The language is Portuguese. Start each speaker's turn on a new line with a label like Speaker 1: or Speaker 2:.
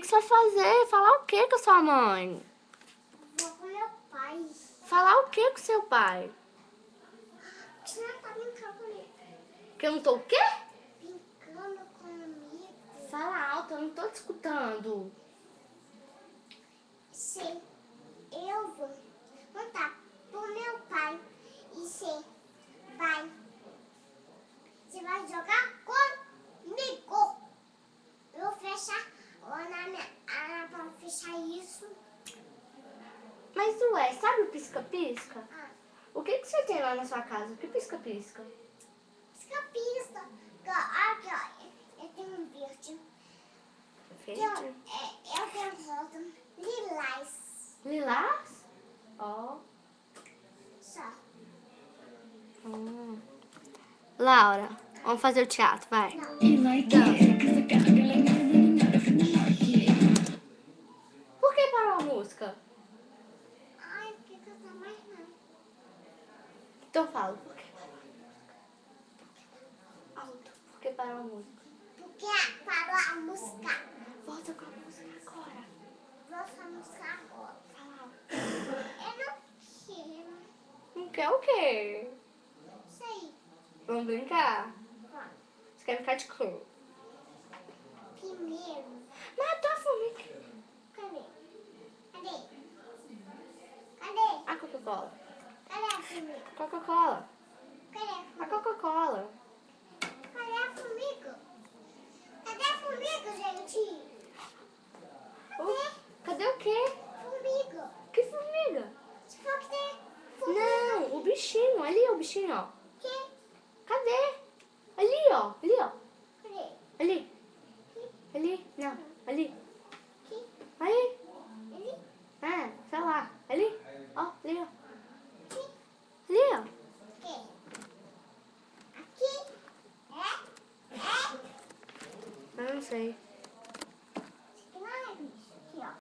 Speaker 1: que você vai fazer? Falar o que com a sua mãe?
Speaker 2: Vou com meu pai.
Speaker 1: Falar o que com seu pai?
Speaker 2: Você não tá brincando comigo.
Speaker 1: Que eu não tô o quê?
Speaker 2: Brincando comigo.
Speaker 1: Fala alto, eu não tô te escutando.
Speaker 2: Sim, eu vou contar pro meu pai e você vai jogar comigo. Eu vou fechar na minha pra fechar isso.
Speaker 1: Mas ué, sabe o pisca-pisca?
Speaker 2: Ah,
Speaker 1: O que você tem lá na sua casa? O que pisca-pisca?
Speaker 2: escapista. Aqui, ó, eu tenho um verde.
Speaker 1: Verde?
Speaker 2: Eu tenho rosa, lilás.
Speaker 1: Lilás? Ó.
Speaker 2: Só.
Speaker 1: Laura, vamos fazer o teatro, vai.
Speaker 2: Não.
Speaker 1: Por que parou a música?
Speaker 2: Ai, eu queria cantar mais não.
Speaker 1: Então fala, por que parou a música? Alto, por que parou a música?
Speaker 2: Porque parou a música.
Speaker 1: Volta com a música agora.
Speaker 2: Vou a música agora.
Speaker 1: Fala alto.
Speaker 2: Eu não quero.
Speaker 1: Não quer o quê?
Speaker 2: Isso aí.
Speaker 1: Vamos brincar?
Speaker 2: Ó,
Speaker 1: Você quer ficar de quê?
Speaker 2: primeiro.
Speaker 1: Matou a formiga.
Speaker 2: Cadê? Cadê? Cadê?
Speaker 1: A Coca-Cola.
Speaker 2: Cadê a formiga?
Speaker 1: Coca-Cola.
Speaker 2: Cadê a
Speaker 1: A
Speaker 2: formiga?
Speaker 1: Coca-Cola.
Speaker 2: Cadê a formiga? Cadê a formiga, gente?
Speaker 1: Cadê o quê?
Speaker 2: Formiga.
Speaker 1: Que formiga?
Speaker 2: Você falou que tem formiga.
Speaker 1: Não, o bichinho. Ali, o bichinho, ó.
Speaker 2: Que?
Speaker 1: Cadê? Ali, ó. Ali, ó.
Speaker 2: Cadê?
Speaker 1: Ali. Ali. Não. Ali.
Speaker 2: Que?
Speaker 1: Aí.
Speaker 2: Ele?
Speaker 1: Ah, sei lá. Ali. Ó, ali, ó.
Speaker 2: Que?
Speaker 1: Ali, ó.
Speaker 2: Que? Aqui? É?
Speaker 1: Eu não sei.